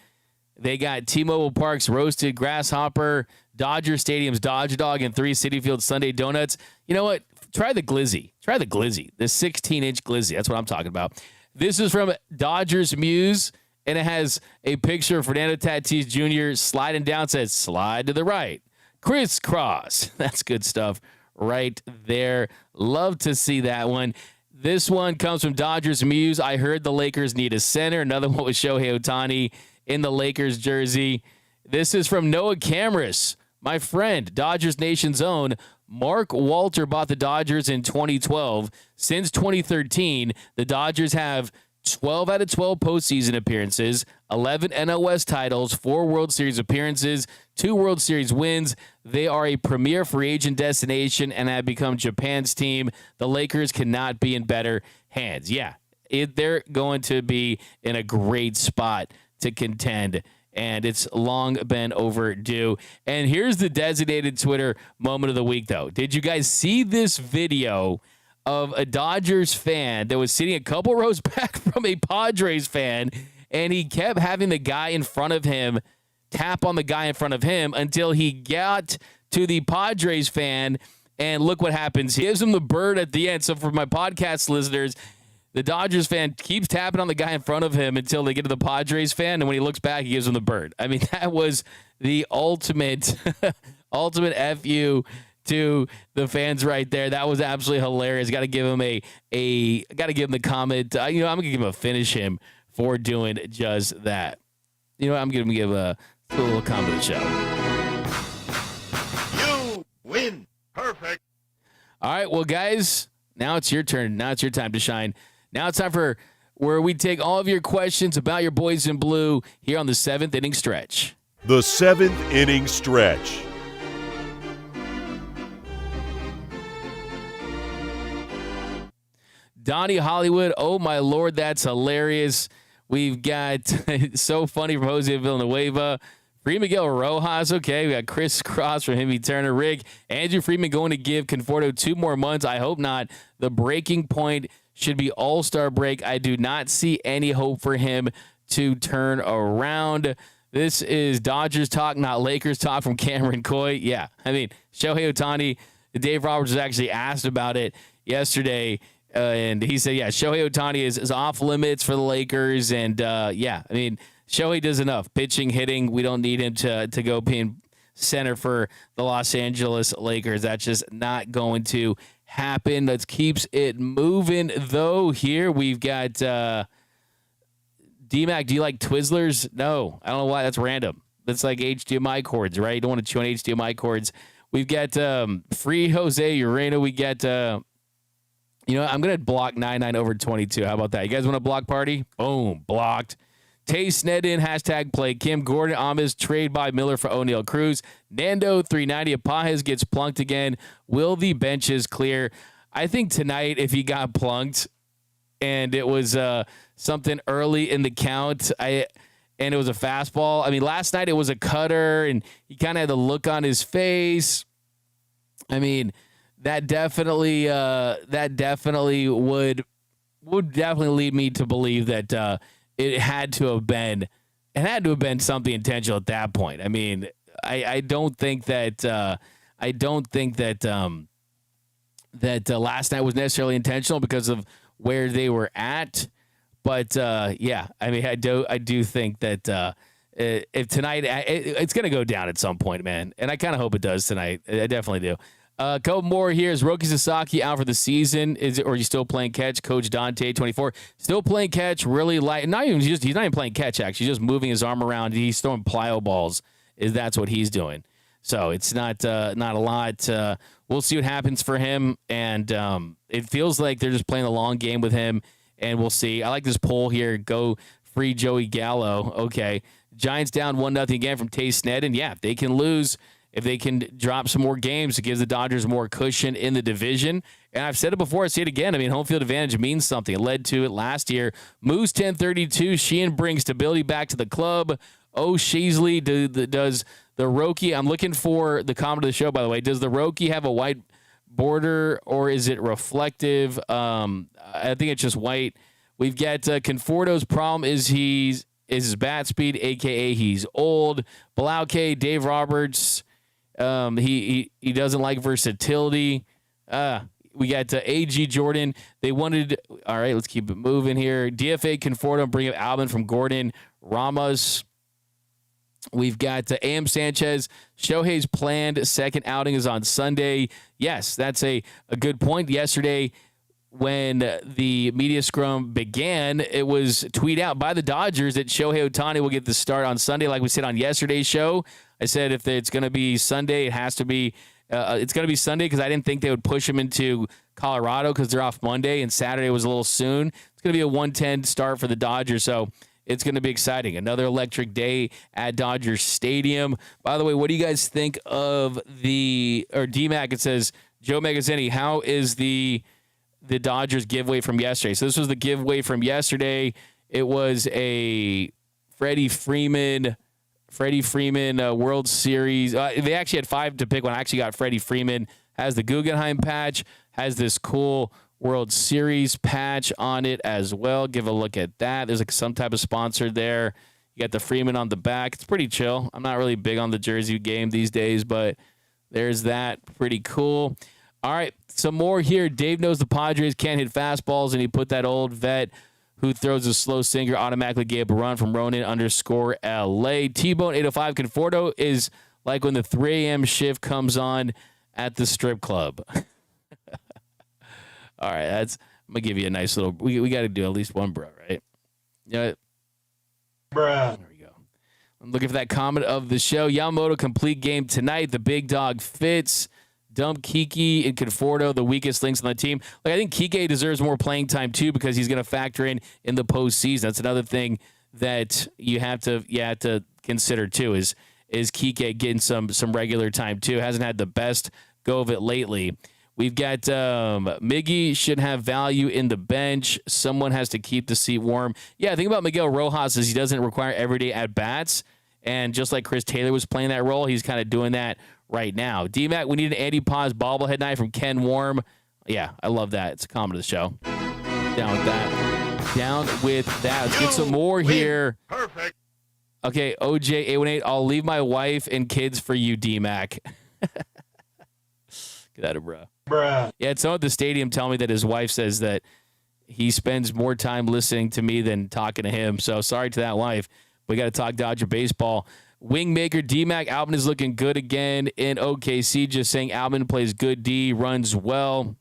They got T-Mobile Park's roasted grasshopper, Dodger Stadium's Dodge Dog, and 3 Citi Field Sunday donuts. You know what? Try the glizzy. The 16-inch glizzy. That's what I'm talking about. This is from Dodgers Muse, and it has a picture of Fernando Tatis Jr. sliding down. It says, slide to the right. Crisscross. That's good stuff right there. Love to see that one. This one comes from Dodgers Muse. I heard the Lakers need a center. Another one with Shohei Ohtani in the Lakers jersey. This is from Noah Cameras, my friend, Dodgers Nation's own. Mark Walter bought the Dodgers in 2012. Since 2013, the Dodgers have 12 out of 12 postseason appearances, 11 NL West titles, 4 World Series appearances, 2 World Series wins. They are a premier free agent destination and have become Japan's team. The Lakers cannot be in better hands. Yeah, they're going to be in a great spot to contend, and it's long been overdue. And here's the designated Twitter moment of the week, though. Did you guys see this video of a Dodgers fan that was sitting a couple rows back from a Padres fan, and he kept having the guy in front of him tap on the guy in front of him until he got to the Padres fan, and look what happens. He gives him the bird at the end. So for my podcast listeners, the Dodgers fan keeps tapping on the guy in front of him until they get to the Padres fan, and when he looks back, he gives him the bird. I mean, that was the ultimate FU to the fans right there. That was absolutely hilarious. Got to give him the comment. I'm gonna give him a finish him for doing just that. I'm gonna give a little comment show. You win. Perfect. All right, well, guys, now it's your turn. Now it's your time to shine. Now it's time for where we take all of your questions about your boys in blue here on the 7th inning stretch. The 7th inning stretch. Donnie Hollywood, oh my Lord, that's hilarious. We've got so funny from Jose Villanueva. Free Miguel Rojas, okay. We got Chris Cross from Himmy Turner. Rick, Andrew Friedman going to give Conforto 2 more months. I hope not. The breaking point should be All-Star break. I do not see any hope for him to turn around. This is Dodgers talk, not Lakers talk from Cameron Coy. Yeah, I mean, Shohei Ohtani, Dave Roberts was actually asked about it yesterday. And he said, yeah, Shohei Ohtani is off limits for the Lakers. And, I mean, Shohei does enough. Pitching, hitting, we don't need him to go being center for the Los Angeles Lakers. That's just not going to happen. Let's keeps it moving, though. Here we've got D-Mac, do you like Twizzlers? No. I don't know why. That's random. That's like HDMI cords, right? You don't want to chew on HDMI cords. We've got free Jose Urena. We got, I'm going to block 99/22. How about that? You guys want a block party? Boom. Blocked. Tay Sneddon, hashtag play Kim Gordon. Amos, trade by Miller for O'Neal Cruz. Nando, 390. Apajes gets plunked again. Will the benches clear? I think tonight, if he got plunked and it was something early in the count, and it was a fastball. I mean, last night it was a cutter, and he kind of had the look on his face. I mean, that definitely would definitely lead me to believe that it had to have been something intentional at that point. I mean, I don't think that that last night was necessarily intentional because of where they were at. But yeah, I mean, I do think that if tonight it's going to go down at some point, man, and I kind of hope it does tonight. I definitely do. A couple more here. Is Roki Sasaki out for the season? Or you still playing catch? Coach Dante, 24, still playing catch. Really light. He's not even playing catch. Actually, he's just moving his arm around. He's throwing plyo balls. That's what he's doing. So it's not a lot. We'll see what happens for him. And it feels like they're just playing the long game with him. And we'll see. I like this poll here. Go free Joey Gallo. Okay. Giants down 1-0 again from Tay Sneddon. Yeah, if they can lose. If they can drop some more games, it gives the Dodgers more cushion in the division. And I've said it before, I say it again. I mean, home field advantage means something. It led to it last year. Moose 1032. Sheehan brings stability back to the club. Oh, Sheasley does the Roki. I'm looking for the comment of the show, by the way. Does the Roki have a white border or is it reflective? I think it's just white. We've got Conforto's problem is his bat speed, a.k.a. he's old. Blauke, Dave Roberts. He doesn't like versatility. We got A.G. Jordan. They wanted. All right, let's keep it moving here. DFA Conforto, bring up Alvin from Gordon. Ramos. We've got A.M. Sanchez. Shohei's planned second outing is on Sunday. Yes, that's a good point. Yesterday, when the media scrum began, it was tweeted out by the Dodgers that Shohei Ohtani will get the start on Sunday. Like we said on yesterday's show, I said if it's going to be Sunday, it has to be it's going to be Sunday because I didn't think they would push him into Colorado because they're off Monday and Saturday was a little soon. It's going to be a 1:10 start for the Dodgers, so it's going to be exciting. Another electric day at Dodger Stadium. By the way, what do you guys think of DMAC? It says, Joe Magazzini, how is the Dodgers giveaway from yesterday? So this was the giveaway from yesterday. It was a Freddie Freeman World Series. They actually had 5 to pick one. I actually got Freddie Freeman. Has the Guggenheim patch. Has this cool World Series patch on it as well. Give a look at that. There's like some type of sponsor there. You got the Freeman on the back. It's pretty chill. I'm not really big on the jersey game these days, but there's that. Pretty cool. All right, some more here. Dave knows the Padres can't hit fastballs, and he put that old vet who throws a slow sinker automatically gave a run from Ronan_LA. T-Bone 805 Conforto is like when the 3 a.m. shift comes on at the strip club. All right, I'm going to give you a nice little, we got to do at least one bro, right? Yeah. Bruh. There we go. I'm looking for that comment of the show. Yamamoto complete game tonight. The big dog fits. Dump Kike and Conforto, the weakest links on the team. Like I think Kike deserves more playing time too because he's going to factor in the postseason. That's another thing that you have to consider too. Is Kike getting some regular time too? Hasn't had the best go of it lately. We've got Miggy should have value in the bench. Someone has to keep the seat warm. Yeah, the thing about Miguel Rojas is he doesn't require everyday at bats, and just like Chris Taylor was playing that role, he's kind of doing that right now. DMAC, we need an Andy Paz bobblehead night from Ken Warm. Yeah, I love that. It's a comment of the show. Down with that. Let's get some more here. Perfect. Okay, OJ818, I'll leave my wife and kids for you, DMAC. Get out of bruh. Yeah, someone at the stadium tell me that his wife says that he spends more time listening to me than talking to him. So sorry to that wife. We got to talk Dodger baseball. Wingmaker D-Mac, Albin is looking good again in OKC. Just saying Albin plays good D, runs well.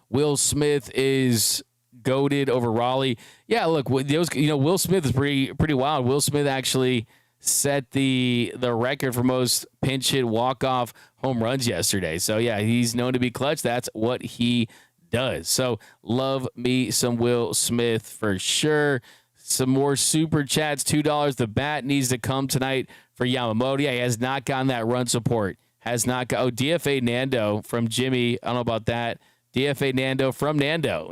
Will Smith is goated over Raleigh. Yeah, look, Will Smith is pretty wild. Will Smith actually set the record for most pinch hit walk-off home runs yesterday. So, yeah, he's known to be clutch. That's what he does. So, love me some Will Smith for sure. Some more super chats, $2. The bat needs to come tonight for Yamamoto. Yeah, he has not gotten that run support. DFA Nando from Jimmy. I don't know about that. DFA Nando from Nando.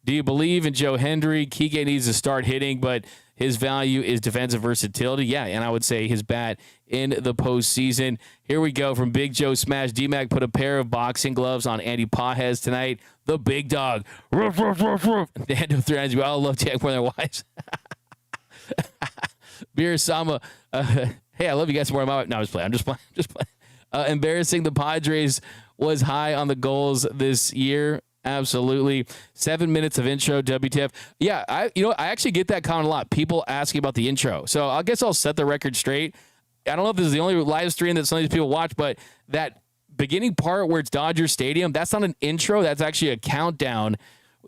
Do you believe in Joe Hendry? Kike needs to start hitting, but his value is defensive versatility. Yeah, and I would say his bat in the postseason. Here we go from Big Joe Smash. D-Mac put a pair of boxing gloves on Andy Pajes tonight. The big dog. Ruff, ruff, ruff, ruff. Nando threads. We all love Jack more than their wives. Beer Sama. Hey, I love you guys more than my wife. No, I'm just playing. Embarrassing. The Padres was high on the goals this year. Absolutely. 7 minutes of intro, WTF. Yeah, I actually get that comment a lot. People asking about the intro. So I guess I'll set the record straight. I don't know if this is the only live stream that some of these people watch, but that beginning part where it's Dodger Stadium, that's not an intro. That's actually a countdown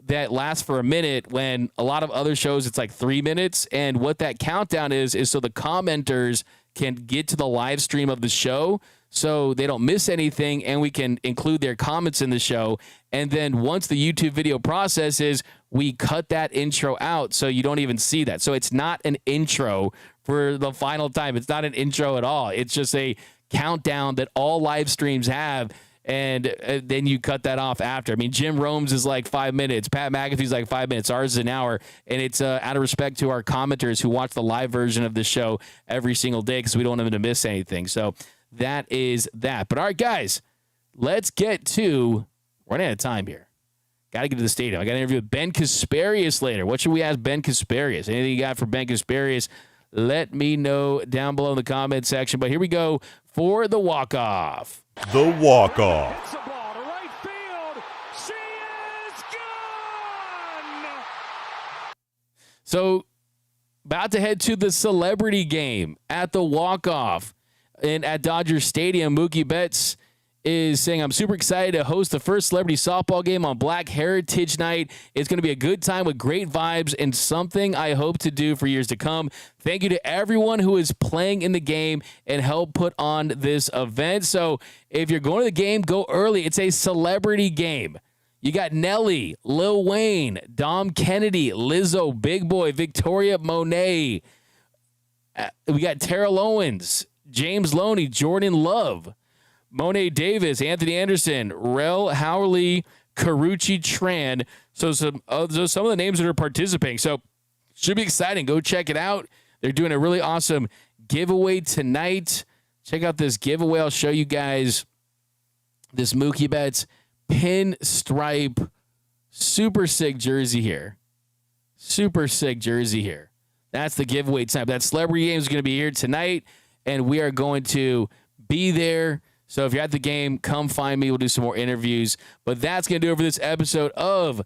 that lasts for a minute, when a lot of other shows it's like 3 minutes. And what that countdown is so the commenters can get to the live stream of the show so they don't miss anything, and we can include their comments in the show. And then once the YouTube video processes, we cut that intro out so you don't even see that. So it's not an intro for the final time. It's not an intro at all. It's just a countdown that all live streams have, and then you cut that off after. I mean, Jim Rome's is like 5 minutes. Pat McAfee's like 5 minutes. Ours is an hour, and it's out of respect to our commenters who watch the live version of the show every single day because we don't want them to miss anything. So that is that. But all right, guys, let's get to running out of time here. Got to get to the stadium. I got to interview with Ben Kasparius later. What should we ask Ben Kasparius? Anything you got for Ben Kasparius? Let me know down below in the comment section. But here we go for the walk-off. The walk-off. Hits the ball to right field. She is gone! So, about to head to the celebrity game at the walk-off and at Dodger Stadium. Mookie Betts is saying, I'm super excited to host the first celebrity softball game on Black Heritage Night. It's going to be a good time with great vibes and something I hope to do for years to come. Thank you to everyone who is playing in the game and helped put on this event. So if you're going to the game, go early. It's a celebrity game. You got Nelly, Lil Wayne, Dom Kennedy, Lizzo, Big Boy, Victoria Monet. We got Terrell Owens, James Loney, Jordan Love, Monet Davis, Anthony Anderson, Rel Howley, Karuchi Tran. So some of the names that are participating. So should be exciting. Go check it out. They're doing a really awesome giveaway tonight. Check out this giveaway. I'll show you guys this Mookie Betts pinstripe super sick jersey here. Super sick jersey here. That's the giveaway tonight. That celebrity game is going to be here tonight, and we are going to be there. So if you're at the game, come find me. We'll do some more interviews. But that's going to do it for this episode of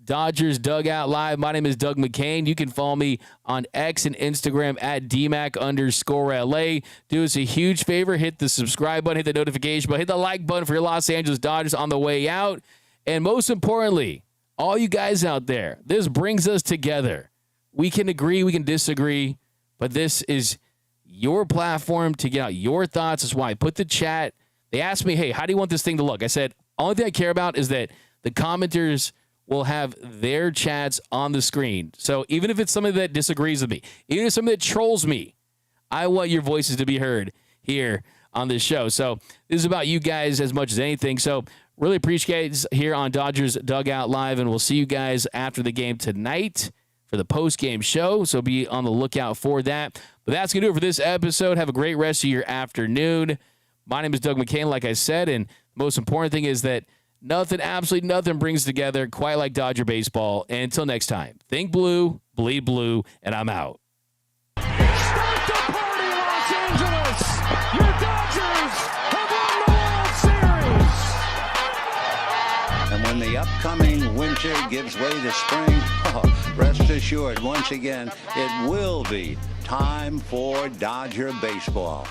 Dodgers Dugout Live. My name is Doug McKain. You can follow me on X and Instagram at DMAC_LA. Do us a huge favor. Hit the subscribe button. Hit the notification button. Hit the like button for your Los Angeles Dodgers on the way out. And most importantly, all you guys out there, this brings us together. We can agree. We can disagree. But this is your platform to get out your thoughts. That's why I put the chat. They asked me, hey, how do you want this thing to look? I said, only thing I care about is that the commenters will have their chats on the screen. So even if it's somebody that disagrees with me, even if somebody that trolls me, I want your voices to be heard here on this show. So this is about you guys as much as anything. So really appreciate it here on Dodgers Dugout Live, and we'll see you guys after the game tonight for the post-game show. So be on the lookout for that. But that's going to do it for this episode. Have a great rest of your afternoon. My name is Doug McKain, like I said, and the most important thing is that nothing, absolutely nothing brings together quite like Dodger baseball. And until next time, think blue, bleed blue, and I'm out. Start the party, Los Angeles! Your Dodgers have won the World Series! And when the upcoming winter gives way to spring, rest assured, once again, it will be time for Dodger baseball.